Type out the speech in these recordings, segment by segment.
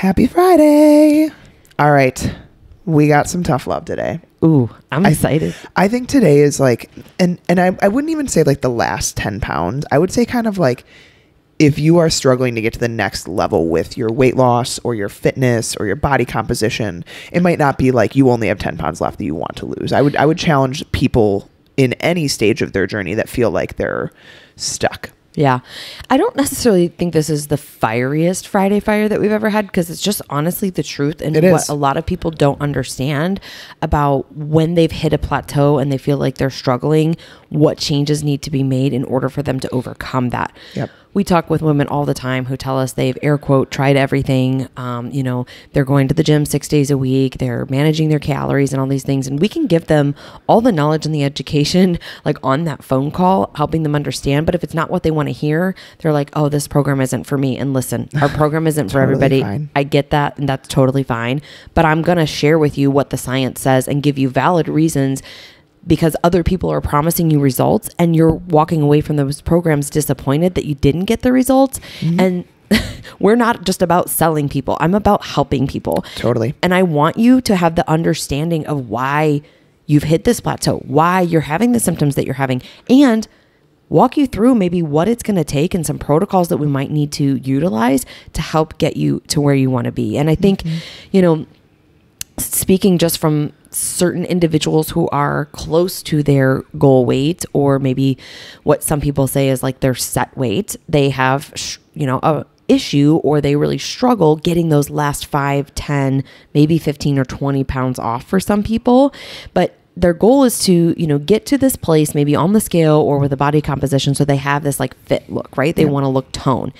Happy Friday. All right. We got some tough love today. Ooh, I'm excited. I think today is like, and I wouldn't even say like the last 10 pounds. I would say kind of like if you are struggling to get to the next level with your weight loss or your fitness or your body composition, it might not be like you only have 10 pounds left that you want to lose. I would challenge people in any stage of their journey that feel like they're stuck. Yeah. I don't necessarily think this is the fieriest Friday fire that we've ever had, because it's just honestly the truth and what a lot of people don't understand about when they've hit a plateau and they feel like they're struggling, what changes need to be made in order for them to overcome that. Yep. We talk with women all the time who tell us they've air quote tried everything. They're going to the gym 6 days a week. They're managing their calories and all these things. And we can give them all the knowledge and the education like on that phone call, helping them understand. But if it's not what they want to hear, they're like, oh, this program isn't for me. And listen, our program isn't for everybody. Fine. I get that. And that's totally fine. But I'm going to share with you what the science says and give you valid reasons, because other people are promising you results and you're walking away from those programs disappointed that you didn't get the results. Mm-hmm. And we're not just about selling people. I'm about helping people. Totally. And I want you to have the understanding of why you've hit this plateau, why you're having the symptoms that you're having, and walk you through maybe what it's going to take and some protocols that we might need to utilize to help get you to where you want to be. And I think, speaking just from certain individuals who are close to their goal weight, or maybe what some people say is like their set weight, they have, a issue, or they really struggle getting those last 5, 10, maybe 15 or 20 pounds off for some people. But their goal is to, get to this place, maybe on the scale or with a body composition, so they have this like fit look, right? They want to look tone.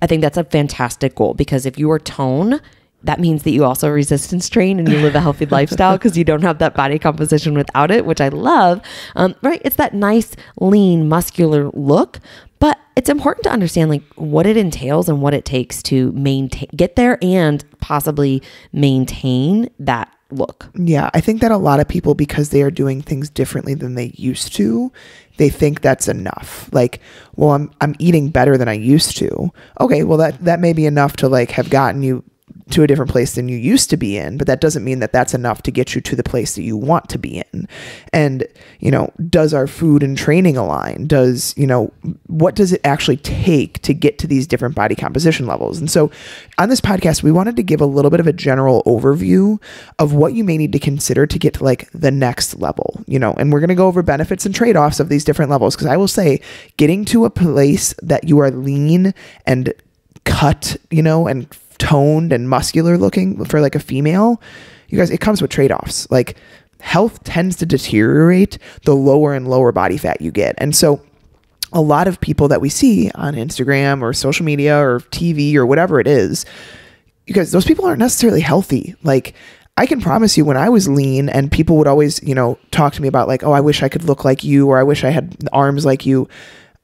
I think that's a fantastic goal, because if you are tone, that means that you also resistance train and you live a healthy lifestyle, because you don't have that body composition without it, which I love, right? It's that nice, lean, muscular look, but it's important to understand like what it entails and what it takes to get there and possibly maintain that look. Yeah. I think that a lot of people, because they are doing things differently than they used to, they think that's enough. Like, well, I'm eating better than I used to. Okay. Well, that may be enough to like have gotten you to a different place than you used to be in, but that doesn't mean that that's enough to get you to the place that you want to be in. And, does our food and training align? What does it actually take to get to these different body composition levels? And so on this podcast, we wanted to give a little bit of a general overview of what you may need to consider to get to like the next level, and we're going to go over benefits and trade-offs of these different levels. Cause I will say, getting to a place that you are lean and cut, and toned and muscular looking for like a female, you guys, it comes with trade-offs. Like, health tends to deteriorate the lower and lower body fat you get. And so a lot of people that we see on Instagram or social media or TV or whatever it is, you guys, those people aren't necessarily healthy. Like, I can promise you, when I was lean and people would always, talk to me about like, oh, I wish I could look like you, or I wish I had arms like you.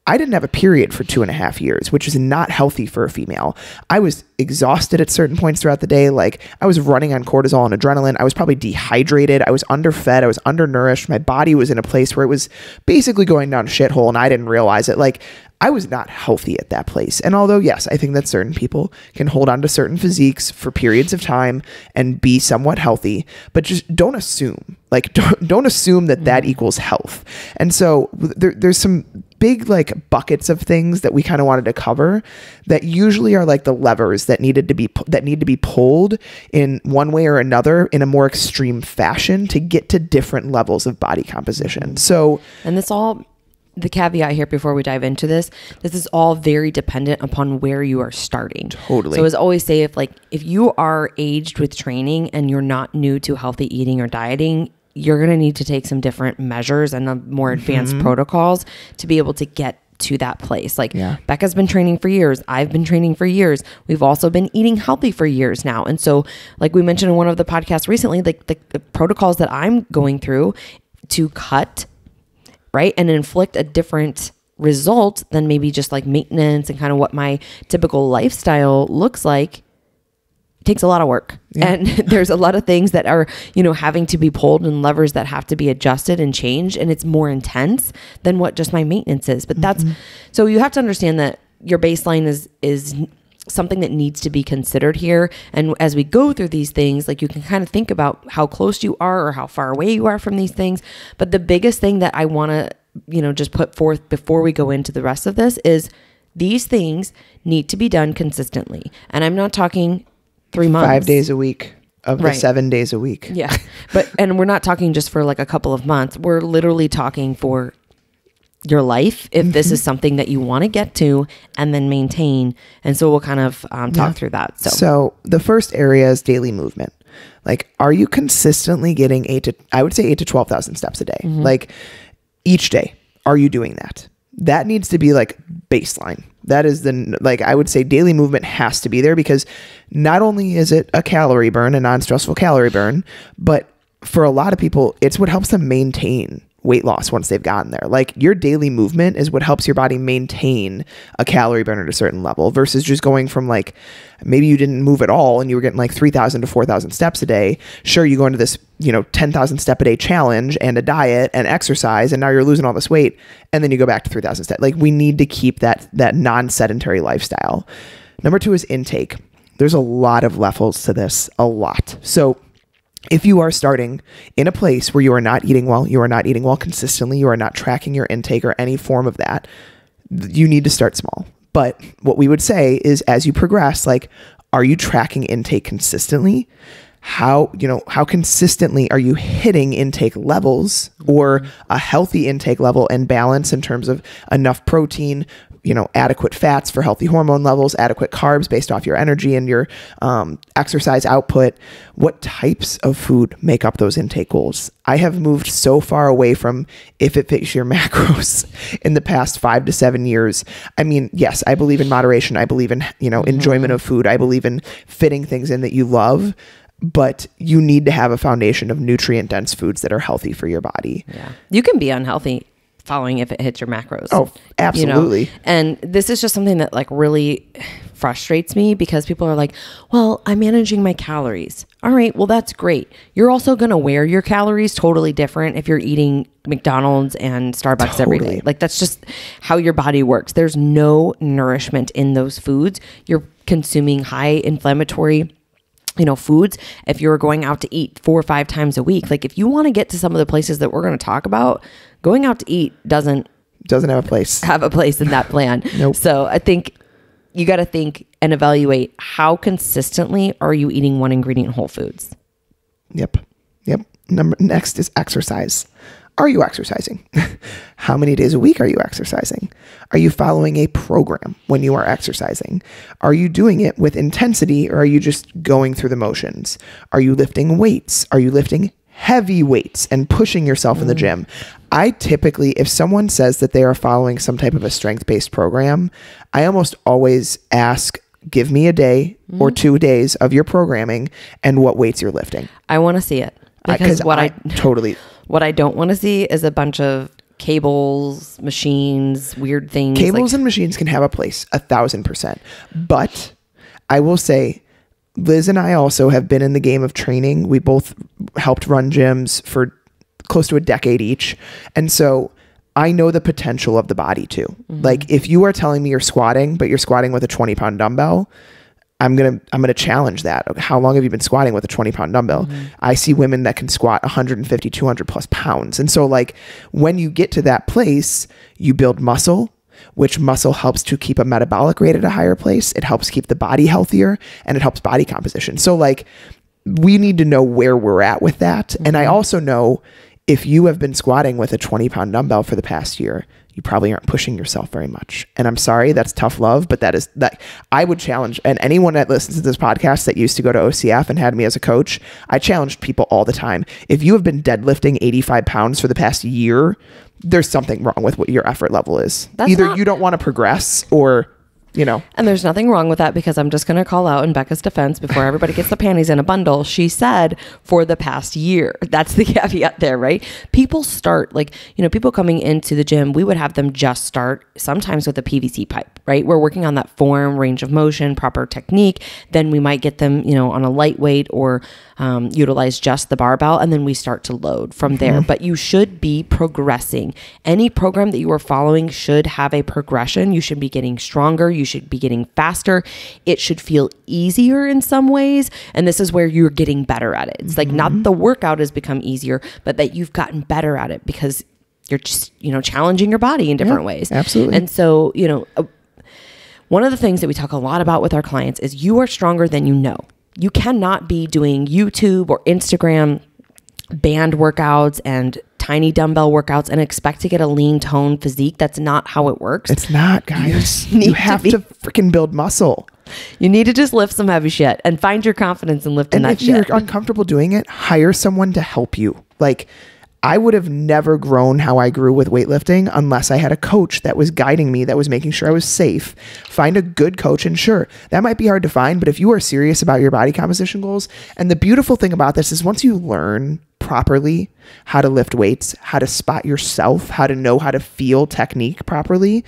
I didn't have a period for 2.5 years, which is not healthy for a female. I was exhausted at certain points throughout the day. Like, I was running on cortisol and adrenaline. I was probably dehydrated. I was underfed. I was undernourished. My body was in a place where it was basically going down a shithole, and I didn't realize it. Like, I was not healthy at that place. And although, yes, I think that certain people can hold on to certain physiques for periods of time and be somewhat healthy, but just don't assume. Like, don't assume that equals health. And so there's some big like buckets of things that we kind of wanted to cover that usually are like the levers that need to be pulled in one way or another in a more extreme fashion to get to different levels of body composition. So, and this all, the caveat here before we dive into this is all very dependent upon where you are starting. Totally. So as I always say, if you are aged with training and you're not new to healthy eating or dieting, you're going to need to take some different measures and more advanced protocols to be able to get to that place. Like, Becca's been training for years. I've been training for years. We've also been eating healthy for years now. And so like we mentioned in one of the podcasts recently, like the protocols that I'm going through to cut, right, and inflict a different result than maybe just like maintenance and kind of what my typical lifestyle looks like, takes a lot of work. And there's a lot of things that are, having to be pulled, and levers that have to be adjusted and changed. And it's more intense than what just my maintenance is. But that's, so you have to understand that your baseline is something that needs to be considered here. And as we go through these things, like you can kind of think about how close you are or how far away you are from these things. But the biggest thing that I want to, just put forth before we go into the rest of this is these things need to be done consistently. And I'm not talking 3 months. 5 days a week of the 7 days a week. Yeah. And we're not talking just for like a couple of months. We're literally talking for your life, if this is something that you want to get to and then maintain. And so we'll kind of talk through that. So the first area is daily movement. Like, are you consistently getting 8 to 12,000 steps a day? Like each day, are you doing that? That needs to be like baseline. That is I would say daily movement has to be there, because not only is it a calorie burn, a non-stressful calorie burn, but for a lot of people, it's what helps them maintain weight loss once they've gotten there. Like, your daily movement is what helps your body maintain a calorie burn at a certain level, versus just going from like, maybe you didn't move at all and you were getting like 3,000 to 4,000 steps a day. Sure, you go into this, 10,000 step a day challenge and a diet and exercise, and now you're losing all this weight, and then you go back to 3,000 steps. Like, we need to keep that non-sedentary lifestyle. Number 2 is intake. There's a lot of levels to this, a lot. So if you are starting in a place where you are not eating well consistently, you are not tracking your intake or any form of that, you need to start small. But what we would say is, as you progress, like, are you tracking intake consistently? How consistently are you hitting intake levels, or a healthy intake level and balance in terms of enough protein, adequate fats for healthy hormone levels, adequate carbs based off your energy and your exercise output? What types of food make up those intake goals? I have moved so far away from if it fits your macros in the past 5 to 7 years. I mean, yes, I believe in moderation. I believe in, enjoyment of food. I believe in fitting things in that you love, but you need to have a foundation of nutrient dense foods that are healthy for your body. Yeah. You can be unhealthy following if it hits your macros. Oh, absolutely. And this is just something that like really frustrates me, because people are like, well, I'm managing my calories. All right, well, that's great. You're also going to wear your calories totally different if you're eating McDonald's and Starbucks every day. Like, that's just how your body works. There's no nourishment in those foods. You're consuming high inflammatory foods if you're going out to eat 4 or 5 times a week. Like, if you want to get to some of the places that we're going to talk about, going out to eat doesn't have a place in that plan. Nope. So I think you got to think and evaluate, how consistently are you eating one ingredient whole foods? Yep. Next is exercise. Are you exercising? How many days a week are you exercising? Are you following a program when you are exercising? Are you doing it with intensity, or are you just going through the motions? Are you lifting weights? Are you lifting heavy weights and pushing yourself in the gym? I typically, if someone says that they are following some type of a strength-based program, I almost always ask, give me a day or 2 days of your programming and what weights you're lifting. I want to see it, because what I don't want to see is a bunch of cables, machines, weird things. Cables and machines can have a place, 1,000%. But I will say, Liz and I also have been in the game of training. We both helped run gyms for close to a decade each. And so I know the potential of the body too. Like, if you are telling me you're squatting, but you're squatting with a 20-pound dumbbell, I'm going to challenge that. How long have you been squatting with a 20-pound dumbbell? I see women that can squat 150, 200 plus pounds. And so, like, when you get to that place, you build muscle, which muscle helps to keep a metabolic rate at a higher place. It helps keep the body healthier, and it helps body composition. So, like, we need to know where we're at with that. And I also know, if you have been squatting with a 20-pound dumbbell for the past year, you probably aren't pushing yourself very much. And I'm sorry, that's tough love, but that I would challenge, and anyone that listens to this podcast that used to go to OCF and had me as a coach, I challenged people all the time. If you have been deadlifting 85 pounds for the past year, there's something wrong with what your effort level is. Either you don't want to progress, or And there's nothing wrong with that, because I'm just going to call out in Becca's defense before everybody gets the panties in a bundle. She said for the past year. That's the caveat there, right? People start, people coming into the gym, we would have them just start sometimes with a PVC pipe. right? We're working on that form, range of motion, proper technique. Then we might get them, on a lightweight or utilize just the barbell. And then we start to load from there. But you should be progressing. Any program that you are following should have a progression. You should be getting stronger. You should be getting faster. It should feel easier in some ways. And this is where you're getting better at it. It's like not that the workout has become easier, but that you've gotten better at it because you're just, challenging your body in different ways. Absolutely. And so, one of the things that we talk a lot about with our clients is you are stronger than you know. You cannot be doing YouTube or Instagram band workouts and tiny dumbbell workouts and expect to get a lean tone physique. That's not how it works. It's not, guys. You have to freaking build muscle. You need to just lift some heavy shit and find your confidence in lifting that shit. And if you're uncomfortable doing it, hire someone to help you. Like, I would have never grown how I grew with weightlifting unless I had a coach that was guiding me, that was making sure I was safe. Find a good coach, and sure, that might be hard to find, but if you are serious about your body composition goals, and the beautiful thing about this is once you learn properly how to lift weights, how to spot yourself, how to know how to feel technique properly,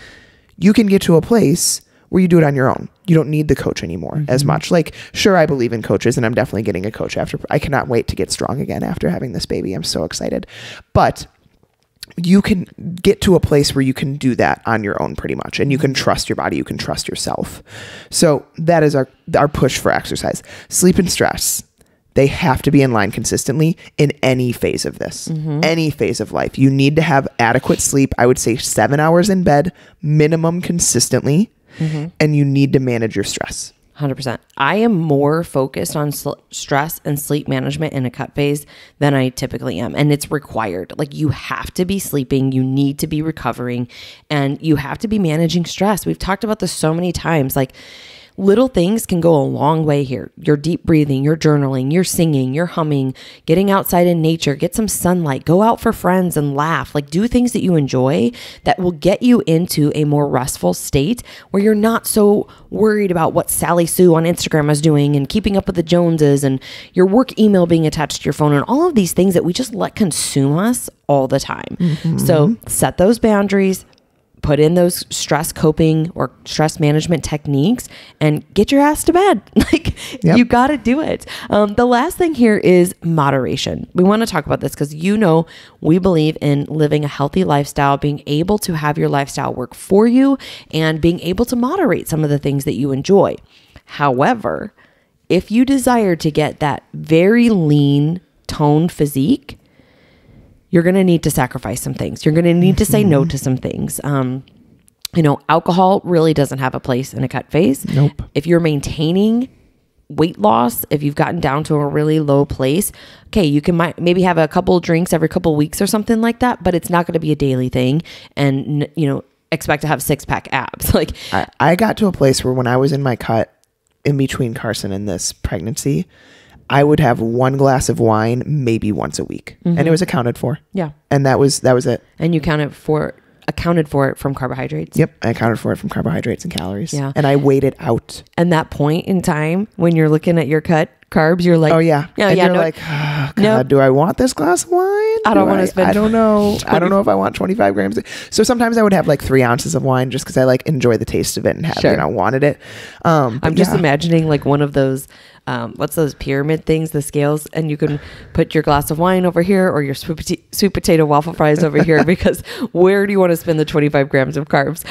you can get to a place where you do it on your own. You don't need the coach anymore as much. Like, sure, I believe in coaches, and I'm definitely getting a coach I cannot wait to get strong again after having this baby. I'm so excited. But you can get to a place where you can do that on your own pretty much. And you can trust your body. You can trust yourself. So that is our push for exercise. Sleep and stress. They have to be in line consistently in any phase of this, any phase of life. You need to have adequate sleep. I would say 7 hours in bed, minimum consistently. And you need to manage your stress. 100%. I am more focused on stress and sleep management in a cut phase than I typically am. And it's required. Like, you have to be sleeping, you need to be recovering, and you have to be managing stress. We've talked about this so many times. Like, little things can go a long way here. Your deep breathing, your journaling, your singing, your humming, getting outside in nature, get some sunlight, go out for friends and laugh. Like, do things that you enjoy that will get you into a more restful state where you're not so worried about what Sally Sue on Instagram is doing and keeping up with the Joneses and your work email being attached to your phone and all of these things that we just let consume us all the time. So set those boundaries, put in those stress coping or stress management techniques, and get your ass to bed. Like, you got to do it. The last thing here is moderation. We want to talk about this because, we believe in living a healthy lifestyle, being able to have your lifestyle work for you, and being able to moderate some of the things that you enjoy. However, if you desire to get that very lean toned physique, you're going to need to sacrifice some things. You're going to need to say no to some things. Alcohol really doesn't have a place in a cut phase. Nope. If you're maintaining weight loss, if you've gotten down to a really low place, okay, you can maybe have a couple of drinks every couple of weeks or something like that, but it's not going to be a daily thing. And, expect to have 6-pack abs. Like, I got to a place where when I was in my cut in between Carson and this pregnancy, I would have 1 glass of wine maybe once a week, and it was accounted for. Yeah. And that was it. And you accounted for it from carbohydrates. Yep. I accounted for it from carbohydrates and calories. Yeah. And I weighed it out. And that point in time when you're looking at your cut carbs, you're like, oh yeah. And you're like, oh, God, do I want this glass of wine? I don't want to spend. I don't know. I don't know if I want 25 grams. So sometimes I would have like 3 ounces of wine just because I enjoy the taste of it and wanted it. I'm just imagining like one of those, what's those pyramid things, the scales, and you can put your glass of wine over here or your sweet potato waffle fries over here because where do you want to spend the 25 grams of carbs?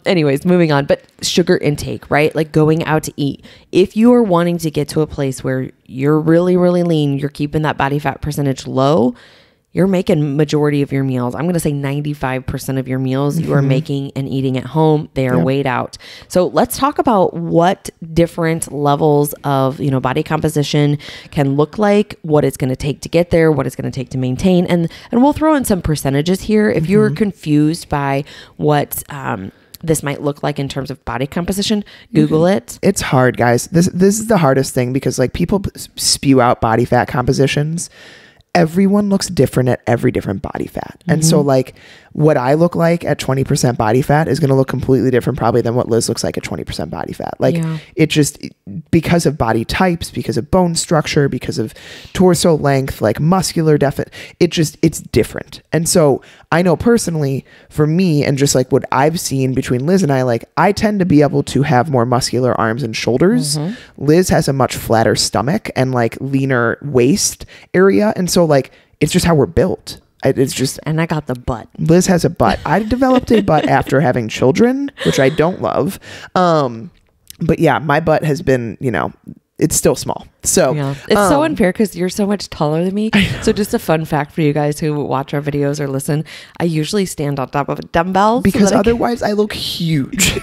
Anyways, moving on. But sugar intake, right? Like going out to eat. If you are wanting to get to a place where you're really, really lean, you're keeping that body fat percentage low, you're making majority of your meals. I'm going to say 95% of your meals you are making and eating at home. They are weighed out. So let's talk about what different levels of, body composition can look like, what it's going to take to get there, what it's going to take to maintain. And we'll throw in some percentages here. If you're confused by what, this might look like in terms of body composition, Google it. It's hard, guys. This is the hardest thing because people spew out body fat compositions. Everyone looks different at every different body fat. And so what I look like at 20% body fat is going to look completely different probably than what Liz looks like at 20% body fat. Like it just, because of body types, because of bone structure, because of torso length, like muscular deficit, it's different. And so I know personally for me, and just like what I've seen between Liz and I, like I tend to be able to have more muscular arms and shoulders. Liz has a much flatter stomach and like leaner waist area. And so like, it's just how we're built. It's just, and I got the butt. Liz has a butt. I developed a butt after having children, which I don't love. But yeah, my butt has been, you know, it's still small. So it's so unfair because you're so much taller than me. So just a fun fact for you guys who watch our videos or listen, I usually stand on top of a dumbbell because otherwise I look huge.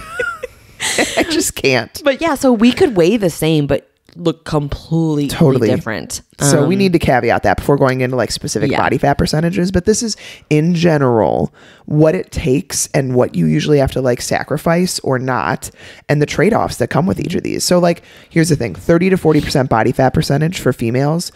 I just can't. But yeah, so we could weigh the same, but look completely different. So we need to caveat that before going into like specific body fat percentages, but this is in general what it takes and what you usually have to like sacrifice or not, and the trade-offs that come with each of these. So like, here's the thing, 30 to 40% body fat percentage for females,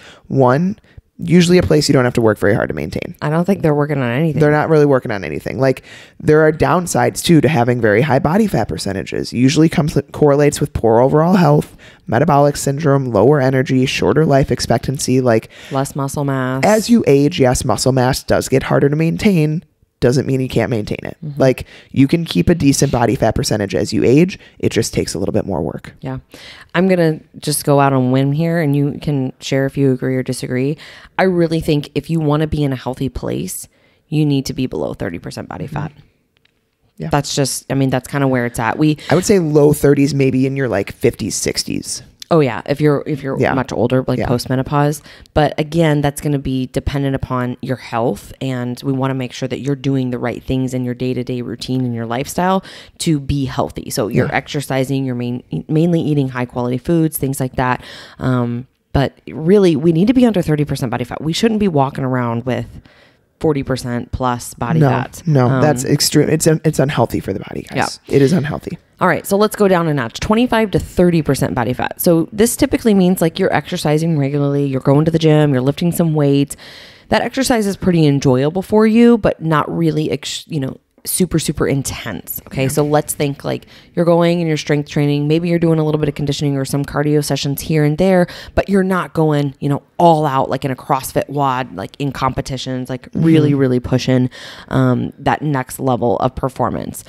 usually a place you don't have to work very hard to maintain. I don't think they're working on anything. They're not really working on anything. Like there are downsides too to having very high body fat percentages. Usually correlates with poor overall health, metabolic syndrome, lower energy, shorter life expectancy, like less muscle mass. As you age, yes, muscle mass does get harder to maintain. Doesn't mean you can't maintain it. Like you can keep a decent body fat percentage as you age. It just takes a little bit more work. Yeah. I'm going to just go out on a whim here and you can share if you agree or disagree. I really think if you want to be in a healthy place, you need to be below 30% body fat. Yeah. That's just, I mean, that's kind of where it's at. I would say low 30s, maybe in your like 50s, 60s. Oh yeah, if you're much older, like post-menopause. But again, that's going to be dependent upon your health, and we want to make sure that you're doing the right things in your day-to-day routine and your lifestyle to be healthy. So you're exercising, you're mainly eating high-quality foods, things like that. But really, we need to be under 30% body fat. We shouldn't be walking around with 40% plus body fat. No, that's extreme. It's unhealthy for the body, guys. Yeah. It is unhealthy. All right, so let's go down a notch. 25 to 30% body fat. So this typically means like you're exercising regularly, you're going to the gym, you're lifting some weights. That exercise is pretty enjoyable for you, but not really, super intense. Okay. So let's think like you're going and you're strength training. Maybe you're doing a little bit of conditioning or some cardio sessions here and there, but you're not going, all out like in a CrossFit WOD, like in competitions, like really pushing that next level of performance.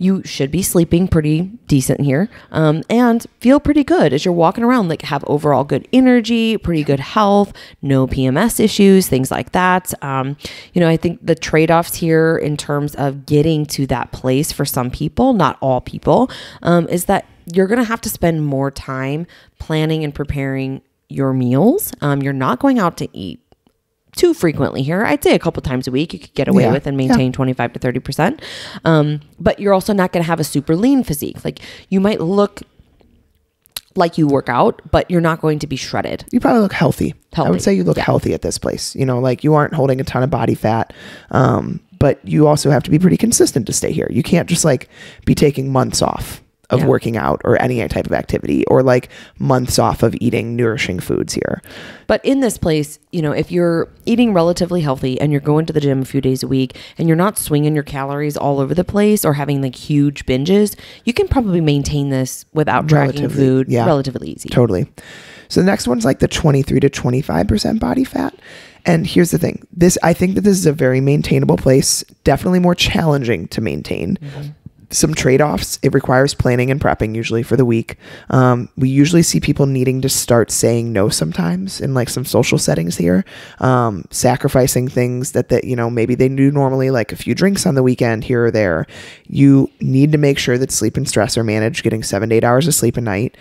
You should be sleeping pretty decent here and feel pretty good as you're walking around, like have overall good energy, pretty good health, no PMS issues, things like that. I think the trade-offs here in terms of getting to that place for some people, not all people, is that you're going to have to spend more time planning and preparing your meals. You're not going out to eat too frequently here. I'd say a couple times a week you could get away with and maintain 25 to 30%. But you're also not going to have a super lean physique. Like you might look like you work out, but you're not going to be shredded. You probably look healthy. I would say you look healthy at this place. Like you aren't holding a ton of body fat. But you also have to be pretty consistent to stay here. You can't just like be taking months off of working out or any type of activity, or like months off of eating nourishing foods here. But in this place, if you're eating relatively healthy and you're going to the gym a few days a week and you're not swinging your calories all over the place or having like huge binges, you can probably maintain this without tracking food relatively easy. Totally. So the next one's like the 23 to 25% body fat. And here's the thing. I think that this is a very maintainable place, definitely more challenging to maintain. Some trade-offs. It requires planning and prepping usually for the week. We usually see people needing to start saying no sometimes in like some social settings here, sacrificing things that maybe they do normally, like a few drinks on the weekend here or there. You need to make sure that sleep and stress are managed, getting 7 to 8 hours of sleep a night.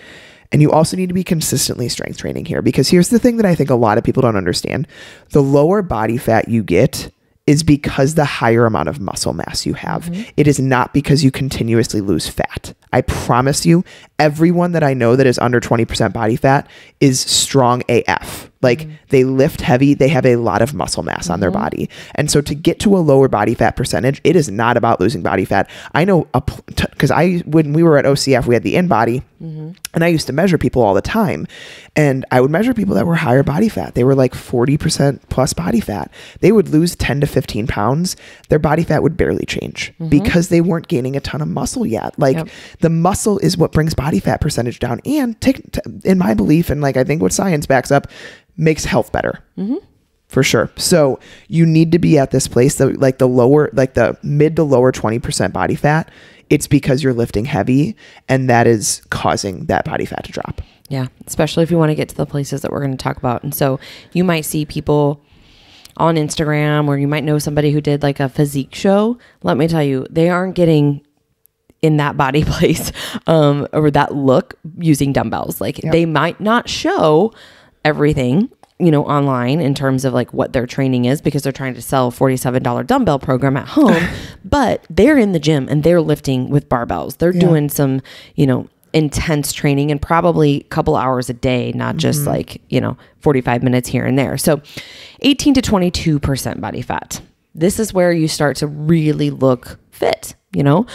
And you also need to be consistently strength training here, because here's the thing that I think a lot of people don't understand. The lower body fat you get is because the higher amount of muscle mass you have. It is not because you continuously lose fat. I promise you, everyone that I know that is under 20% body fat is strong AF. Like they lift heavy, they have a lot of muscle mass on their body. And so to get to a lower body fat percentage, it is not about losing body fat. I know, because when we were at OCF, we had the InBody, and I used to measure people all the time. And I would measure people that were higher body fat. They were like 40% plus body fat. They would lose 10 to 15 pounds. Their body fat would barely change because they weren't gaining a ton of muscle yet. Like the muscle is what brings body fat percentage down. And in my belief, and like I think what science backs up, makes health better. For sure. So you need to be at this place that like the mid to lower 20% body fat. It's because you're lifting heavy, and that is causing that body fat to drop. Yeah. Especially if you want to get to the places that we're going to talk about. And so you might see people on Instagram, or you might know somebody who did like a physique show. Let me tell you, they aren't getting in that body place, or that look using dumbbells. Like they might not show everything, you know, online in terms of like what their training is, because they're trying to sell a $47 dumbbell program at home, but they're in the gym and they're lifting with barbells. They're doing some, you know, intense training, and probably a couple hours a day, not just like, you know, 45 minutes here and there. So 18 to 22% body fat. This is where you start to really look fit. You know,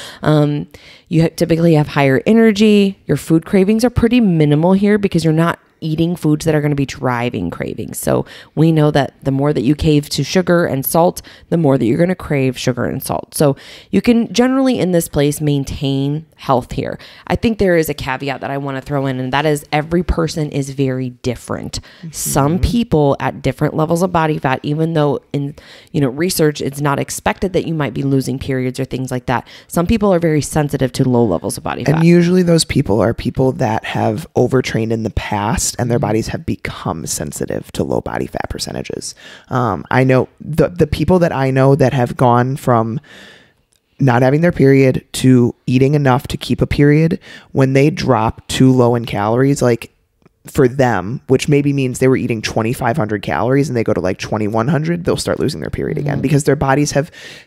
you typically have higher energy. Your food cravings are pretty minimal here because you're not eating foods that are going to be driving cravings. So we know that the more that you cave to sugar and salt, the more that you're going to crave sugar and salt. So you can generally in this place maintain health here. I think there is a caveat that I want to throw in, and that is every person is very different. Some people at different levels of body fat, even though in, you know, research, it's not expected that you might be losing periods or things like that. Some people are very sensitive to low levels of body fat. And usually those people are people that have overtrained in the past and their bodies have become sensitive to low body fat percentages. I know the people that I know that have gone from not having their period to eating enough to keep a period, when they drop too low in calories, like for them, which maybe means they were eating 2,500 calories and they go to like 2,100, they'll start losing their period again, because their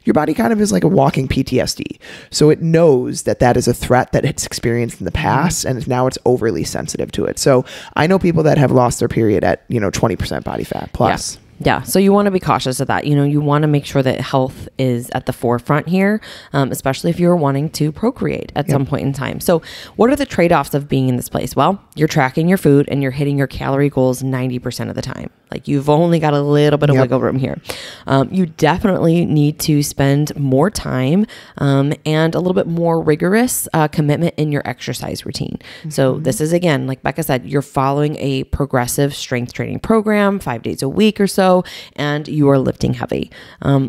your body kind of is like a walking PTSD. So it knows that that is a threat that it's experienced in the past, and now it's overly sensitive to it. So I know people that have lost their period at, you know, 20% body fat plus. Yeah. So you want to be cautious of that. You know, you want to make sure that health is at the forefront here, especially if you're wanting to procreate at some point in time. So what are the trade-offs of being in this place? Well, you're tracking your food and you're hitting your calorie goals 90% of the time. Like you've only got a little bit of wiggle room here. You definitely need to spend more time and a little bit more rigorous commitment in your exercise routine. So this is, again, like Becca said, you're following a progressive strength training program 5 days a week or so, and you are lifting heavy.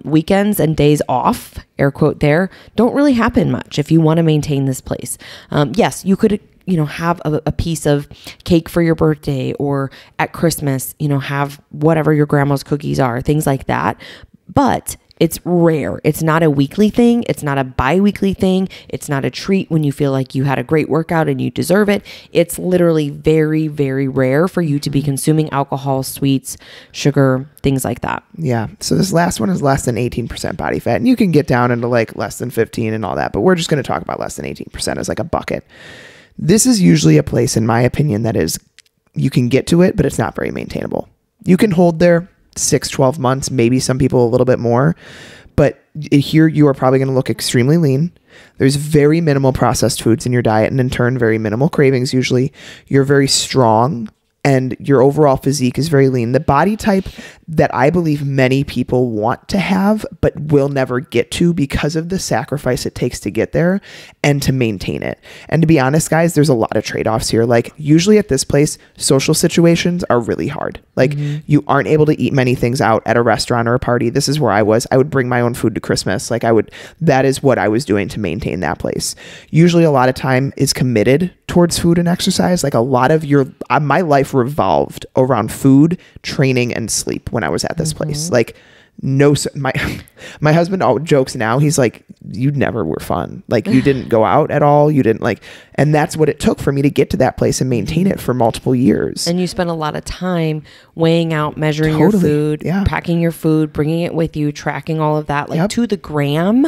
Weekends and days off, air quote there, don't really happen much if you want to maintain this place. Yes, you could, you know, have a piece of cake for your birthday, or at Christmas, you know, have whatever your grandma's cookies are, things like that. But it's rare. It's not a weekly thing. It's not a bi-weekly thing. It's not a treat when you feel like you had a great workout and you deserve it. It's literally very, very rare for you to be consuming alcohol, sweets, sugar, things like that. Yeah. So this last one is less than 18% body fat, and you can get down into like less than 15 and all that, but we're just going to talk about less than 18% as like a bucket. This is usually a place, in my opinion, that is, you can get to it, but it's not very maintainable. You can hold there 6, 12 months, maybe some people a little bit more, but here you are probably going to look extremely lean. There's very minimal processed foods in your diet, and in turn, very minimal cravings. Usually you're very strong and your overall physique is very lean. The body type that I believe many people want to have, but will never get to because of the sacrifice it takes to get there and to maintain it. And to be honest, guys, there's a lot of trade-offs here. Like usually at this place, social situations are really hard. Like you aren't able to eat many things out at a restaurant or a party. This is where I was. I would bring my own food to Christmas. Like that is what I was doing to maintain that place. Usually a lot of time is committed towards food and exercise. Like a lot of my life revolved around food, training, and sleep when I was at this place. Like my husband jokes now, he's like, you never were fun. Like you didn't go out at all. You didn't like, and that's what it took for me to get to that place and maintain it for multiple years. And you spent a lot of time weighing out, measuring your food, packing your food, bringing it with you, tracking all of that, like to the gram.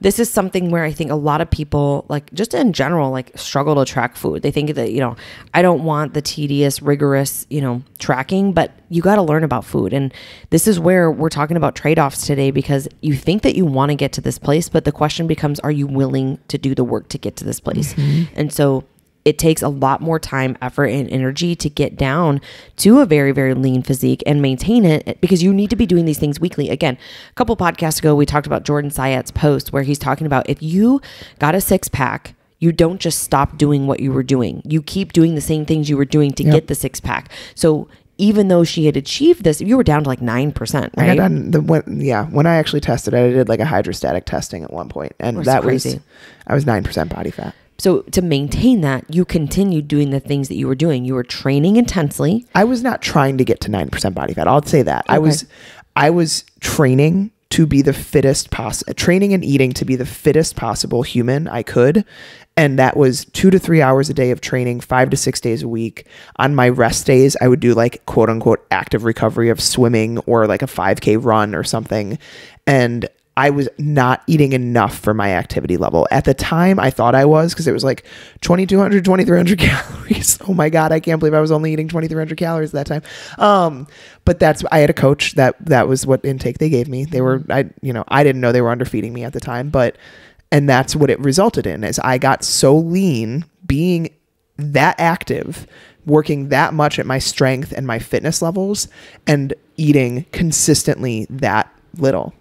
this is something where I think a lot of people, like just in general, like struggle to track food. They think that, I don't want the tedious, rigorous, tracking, but you got to learn about food. And this is where we're talking about trade-offs today, because you think that you want to get to this place, but the question becomes, are you willing to do the work to get to this place? And so it takes a lot more time, effort, and energy to get down to a very, very lean physique and maintain it, because you need to be doing these things weekly. Again, a couple podcasts ago, we talked about Jordan Syatt's post where he's talking about if you got a 6-pack, you don't just stop doing what you were doing. You keep doing the same things you were doing to get the 6-pack. So even though she had achieved this, you were down to like 9%, right? I had done when I actually tested, I did like a hydrostatic testing at one point, and that was, I was 9% body fat. So to maintain that, you continued doing the things that you were doing. You were training intensely. I was not trying to get to 9% body fat. I'll say that. Okay. I was training to be the fittest possible, training and eating to be the fittest possible human I could. And that was 2 to 3 hours a day of training, 5 to 6 days a week. On my rest days, I would do like quote unquote active recovery of swimming or like a 5K run or something. And I was not eating enough for my activity level. At the time, I thought I was, because it was like 2,200, 2,300 calories. Oh my God, I can't believe I was only eating 2,300 calories at that time. But I had a coach that was what intake they gave me. They were, I didn't know they were underfeeding me at the time, and that's what it resulted in, is I got so lean being that active, working that much at my strength and my fitness levels, and eating consistently that little.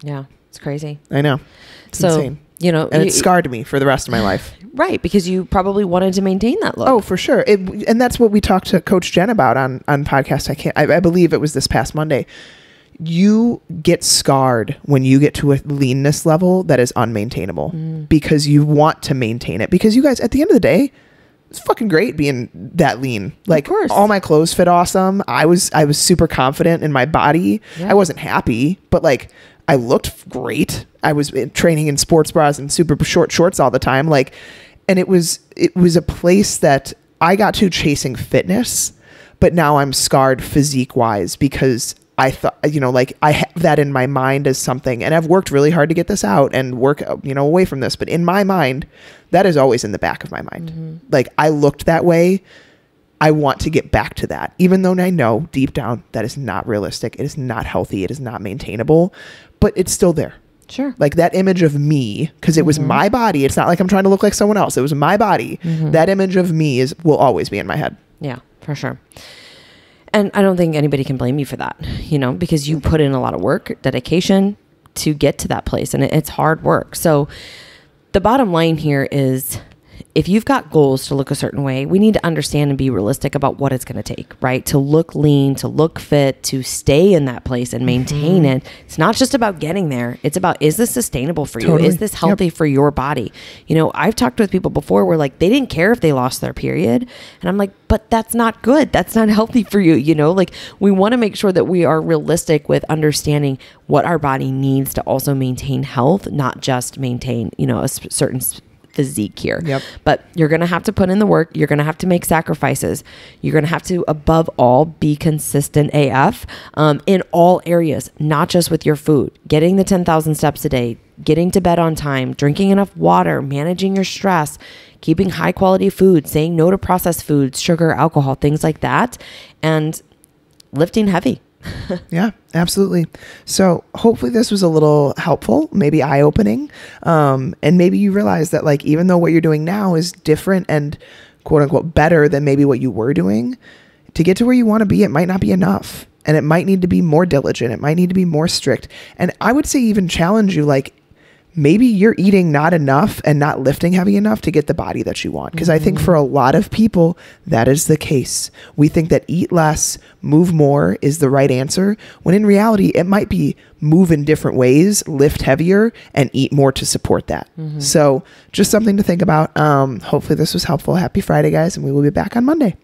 Yeah, it's crazy. I know. It's insane. And it scarred me for the rest of my life. Right, because you probably wanted to maintain that look. Oh, for sure. And that's what we talked to Coach Jen about on podcast. I believe it was this past Monday. You get scarred when you get to a leanness level that is unmaintainable, because you want to maintain it. Because you guys, at the end of the day, it's fucking great being that lean. Like, of course, all my clothes fit awesome. I was super confident in my body. Yeah. I wasn't happy, but like, I looked great. I was training in sports bras and super short shorts all the time. Like, and it was a place that I got to chasing fitness, but now I'm scarred physique wise, because I thought, I have that in my mind as something, and I've worked really hard to get this out and work, away from this. But in my mind, that is always in the back of my mind. Like, I looked that way. I want to get back to that, even though I know deep down that is not realistic. It is not healthy. It is not maintainable, but it's still there. Sure. Like that image of me, because it was my body. It's not like I'm trying to look like someone else. It was my body. That image of me will always be in my head. Yeah, for sure. And I don't think anybody can blame you for that, because you put in a lot of work, dedication to get to that place, and it's hard work. So the bottom line here is, if you've got goals to look a certain way, we need to understand and be realistic about what it's going to take, right? To look lean, to look fit, to stay in that place and maintain it. It's not just about getting there. It's about, is this sustainable for you? Totally. Is this healthy for your body? I've talked with people before where like, they didn't care if they lost their period. And I'm like, but that's not good. That's not healthy for you. Like, we want to make sure that we are realistic with understanding what our body needs to also maintain health, not just maintain, a certain physique here. Yep. But you're going to have to put in the work. You're going to have to make sacrifices. You're going to have to, above all, be consistent AF in all areas, not just with your food. Getting the 10,000 steps a day, getting to bed on time, drinking enough water, managing your stress, keeping high quality food, saying no to processed foods, sugar, alcohol, things like that, and lifting heavy. Yeah, absolutely. So hopefully this was a little helpful, maybe eye-opening. And maybe you realize that, like, even though what you're doing now is different and quote unquote better than maybe what you were doing, to get to where you want to be, it might not be enough. And it might need to be more diligent. It might need to be more strict. And I would say even challenge you, like, maybe you're eating not enough and not lifting heavy enough to get the body that you want. Because I think for a lot of people, that is the case. We think that eat less, move more is the right answer, when in reality, it might be move in different ways, lift heavier, and eat more to support that. So just something to think about. Hopefully this was helpful. Happy Friday, guys, and we will be back on Monday.